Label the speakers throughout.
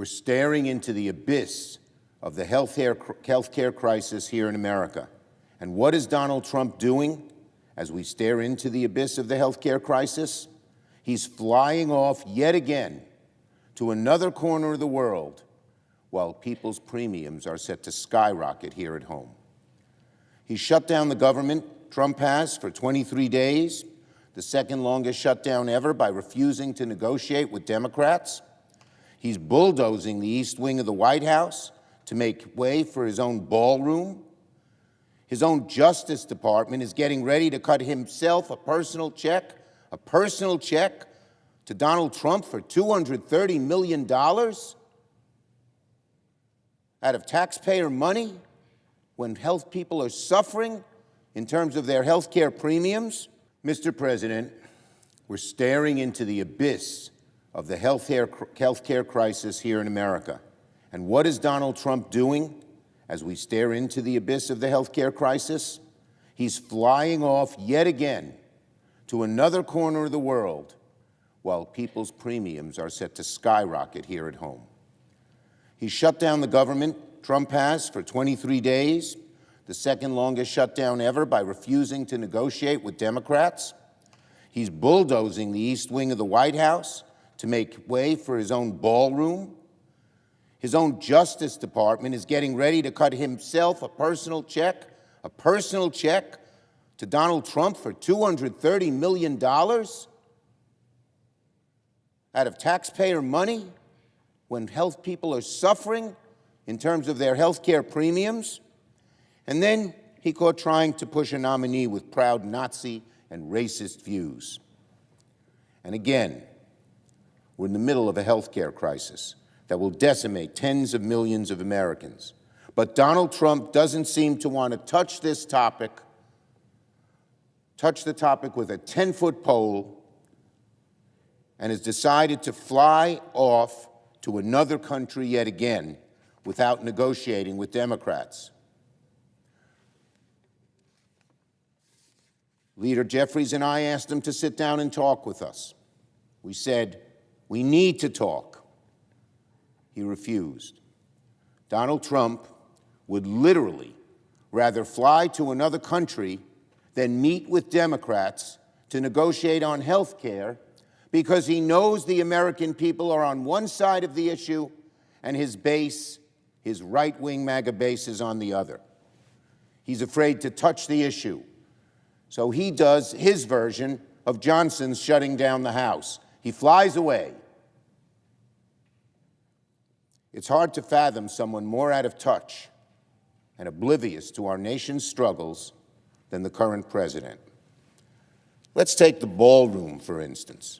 Speaker 1: We're staring into the abyss of the healthcare crisis here in America. And what is Donald Trump doing as we stare into the abyss of the healthcare crisis? He's flying off yet again to another corner of the world while people's premiums are set to skyrocket here at home. He shut down the government, Trump has, for 23 days, the second longest shutdown ever, by refusing to negotiate with Democrats. He's bulldozing the East Wing of the White House to make way for his own ballroom. His own Justice Department is getting ready to cut himself a personal check to Donald Trump for $230 million out of taxpayer money when health people are suffering in terms of their health care premiums. Mr. President, we're staring into the abyss of the health care crisis here in America. And what is Donald Trump doing as we stare into the abyss of the health care crisis? He's flying off yet again to another corner of the world while people's premiums are set to skyrocket here at home. He shut down the government, Trump has, for 23 days, the second longest shutdown ever, by refusing to negotiate with Democrats. He's bulldozing the East Wing of the White House to make way for his own ballroom. His own Justice Department is getting ready to cut himself a personal check to Donald Trump for $230 million out of taxpayer money when health people are suffering in terms of their health care premiums. And then he caught trying to push a nominee with proud Nazi and racist views. And again, we're in the middle of a health care crisis that will decimate tens of millions of Americans. But Donald Trump doesn't seem to want to touch the topic with a 10-foot pole, and has decided to fly off to another country yet again without negotiating with Democrats. Leader Jeffries and I asked him to sit down and talk with us. We said, we need to talk. He refused. Donald Trump would literally rather fly to another country than meet with Democrats to negotiate on health care, because he knows the American people are on one side of the issue and his base, his right-wing MAGA base, is on the other. He's afraid to touch the issue. So he does his version of Johnson's shutting down the House. He flies away. It's hard to fathom someone more out of touch and oblivious to our nation's struggles than the current president. Let's take the ballroom, for instance.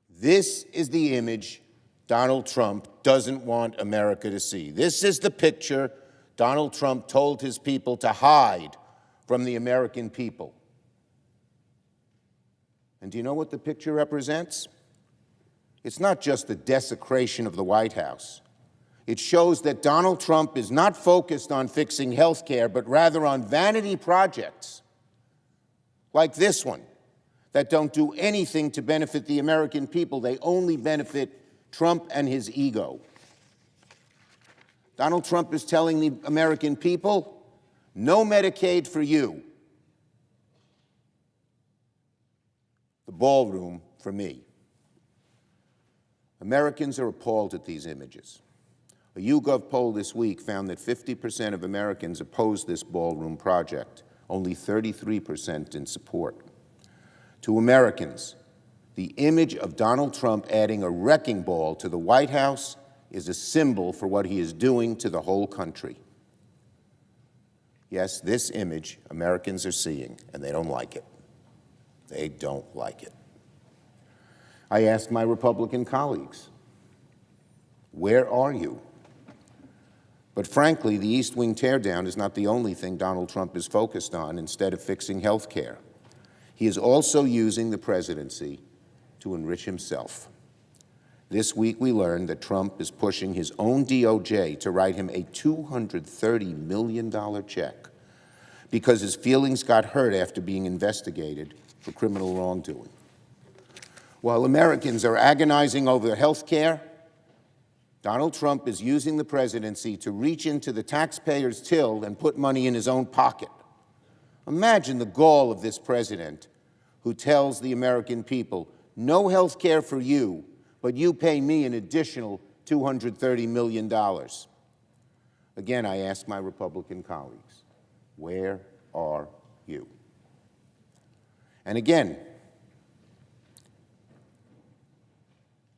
Speaker 1: This is the image Donald Trump doesn't want America to see. This is the picture Donald Trump told his people to hide from the American people. And do you know what the picture represents? It's not just the desecration of the White House. It shows that Donald Trump is not focused on fixing health care, but rather on vanity projects like this one that don't do anything to benefit the American people. They only benefit Trump and his ego. Donald Trump is telling the American people, no Medicaid for you. The ballroom for me. Americans are appalled at these images. A YouGov poll this week found that 50% of Americans oppose this ballroom project, only 33% in support. To Americans, the image of Donald Trump adding a wrecking ball to the White House is a symbol for what he is doing to the whole country. Yes, this image Americans are seeing, and they don't like it. They don't like it. I asked my Republican colleagues, where are you? But frankly, the East Wing teardown is not the only thing Donald Trump is focused on instead of fixing health care. He is also using the presidency to enrich himself. This week we learned that Trump is pushing his own DOJ to write him a $230 million check because his feelings got hurt after being investigated for criminal wrongdoing. While Americans are agonizing over health care, Donald Trump is using the presidency to reach into the taxpayers' till and put money in his own pocket. Imagine the gall of this president who tells the American people, no health care for you, but you pay me an additional $230 million. Again, I ask my Republican colleagues, where are you? And again,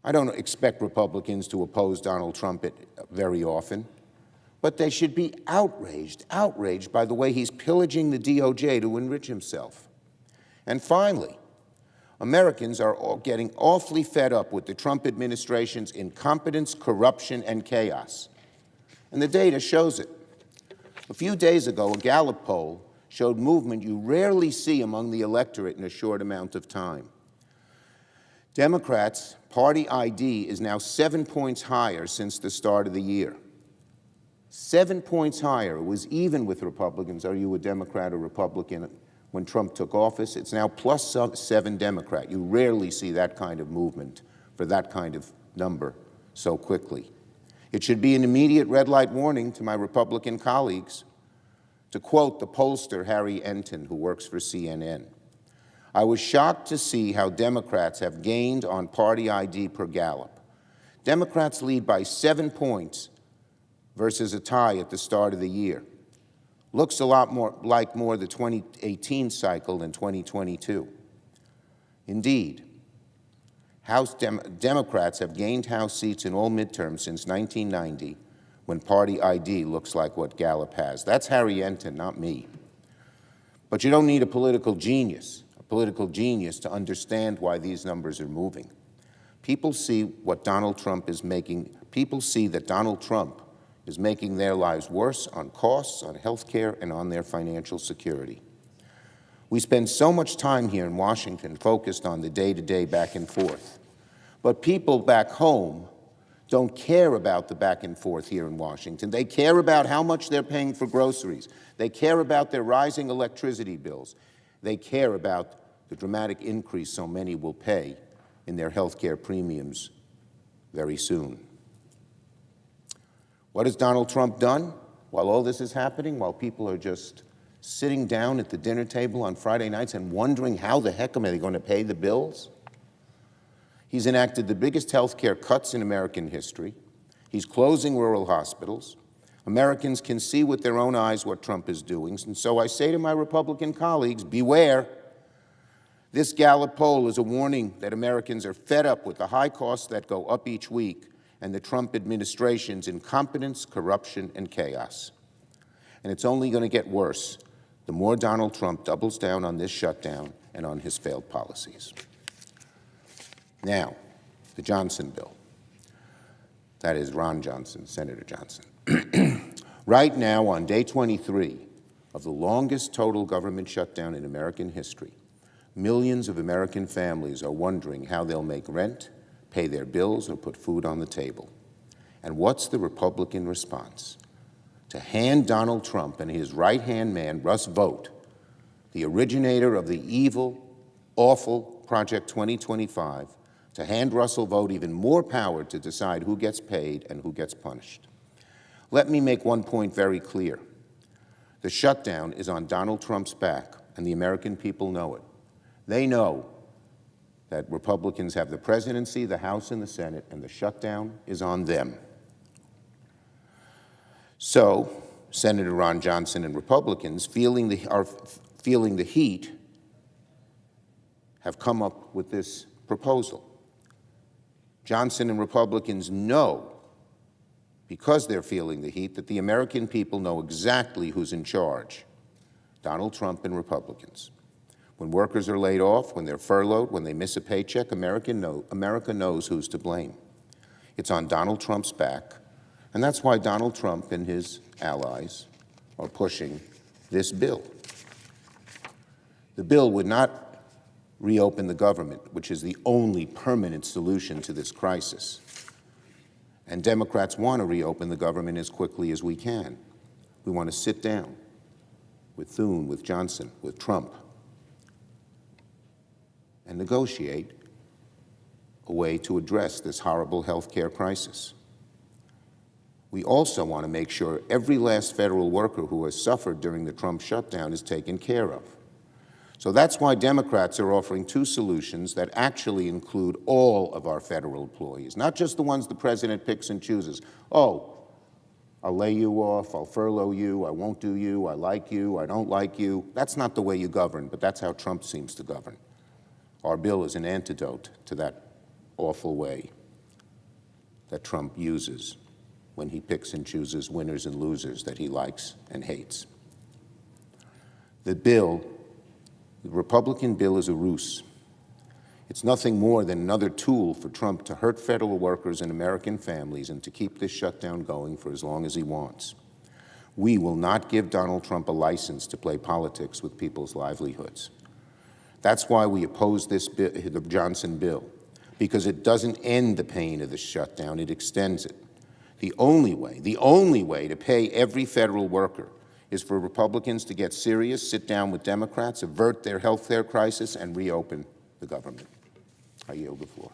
Speaker 1: I don't expect Republicans to oppose Donald Trump very often, but they should be outraged by the way he's pillaging the DOJ to enrich himself. And finally, Americans are all getting awfully fed up with the Trump administration's incompetence, corruption, and chaos. And the data shows it. A few days ago, a Gallup poll showed movement you rarely see among the electorate in a short amount of time. Democrats' party ID is now 7 points higher since the start of the year. 7 points higher. It was even with Republicans. Are you a Democrat or Republican? When Trump took office, it's now plus 7 Democrat. You rarely see that kind of movement for that kind of number so quickly. It should be an immediate red light warning to my Republican colleagues. To quote the pollster Harry Enton, who works for CNN, I was shocked to see how Democrats have gained on party ID per Gallup. Democrats lead by 7 points versus a tie at the start of the year. Looks a lot more like the 2018 cycle than 2022. Indeed, Democrats have gained House seats in all midterms since 1990, when party ID looks like what Gallup has. That's Harry Enton, not me. But you don't need a political genius to understand why these numbers are moving. People see what Donald Trump is making. People see that Donald Trump is making their lives worse on costs, on health care, and on their financial security. We spend so much time here in Washington focused on the day-to-day back and forth. But people back home don't care about the back and forth here in Washington. They care about how much they're paying for groceries. They care about their rising electricity bills. They care about the dramatic increase so many will pay in their health care premiums very soon. What has Donald Trump done while all this is happening, while people are just sitting down at the dinner table on Friday nights and wondering how the heck am I going to pay the bills? He's enacted the biggest health care cuts in American history. He's closing rural hospitals. Americans can see with their own eyes what Trump is doing. And so I say to my Republican colleagues, beware. This Gallup poll is a warning that Americans are fed up with the high costs that go up each week and the Trump administration's incompetence, corruption, and chaos. And it's only going to get worse the more Donald Trump doubles down on this shutdown and on his failed policies. Now, the Johnson bill. That is Ron Johnson, Senator Johnson. Right now, on day 23 of the longest total government shutdown in American history, millions of American families are wondering how they'll make rent, pay their bills, or put food on the table. And what's the Republican response? To hand Donald Trump and his right-hand man, Russ Vought, the originator of the evil, awful Project 2025, to hand Russell Vought even more power to decide who gets paid and who gets punished. Let me make one point very clear. The shutdown is on Donald Trump's back, and the American people know it. They know that Republicans have the presidency, the House, and the Senate, and the shutdown is on them. So, Senator Ron Johnson and Republicans are feeling the heat, have come up with this proposal. Johnson and Republicans know, because they're feeling the heat, that the American people know exactly who's in charge: Donald Trump and Republicans. When workers are laid off, when they're furloughed, when they miss a paycheck, America knows who's to blame. It's on Donald Trump's back, and that's why Donald Trump and his allies are pushing this bill. The bill would not reopen the government, which is the only permanent solution to this crisis. And Democrats want to reopen the government as quickly as we can. We want to sit down with Thune, with Johnson, with Trump, and negotiate a way to address this horrible health care crisis. We also want to make sure every last federal worker who has suffered during the Trump shutdown is taken care of. So that's why Democrats are offering two solutions that actually include all of our federal employees, not just the ones the president picks and chooses. Oh, I'll lay you off, I'll furlough you, I won't do you, I like you, I don't like you. That's not the way you govern, but that's how Trump seems to govern. Our bill is an antidote to that awful way that Trump uses when he picks and chooses winners and losers that he likes and hates. The Republican bill is a ruse. It's nothing more than another tool for Trump to hurt federal workers and American families and to keep this shutdown going for as long as he wants. We will not give Donald Trump a license to play politics with people's livelihoods. That's why we oppose this bill, the Johnson bill, because it doesn't end the pain of the shutdown, it extends it. The only way to pay every federal worker is for Republicans to get serious, sit down with Democrats, avert their health care crisis, and reopen the government. I yield the floor.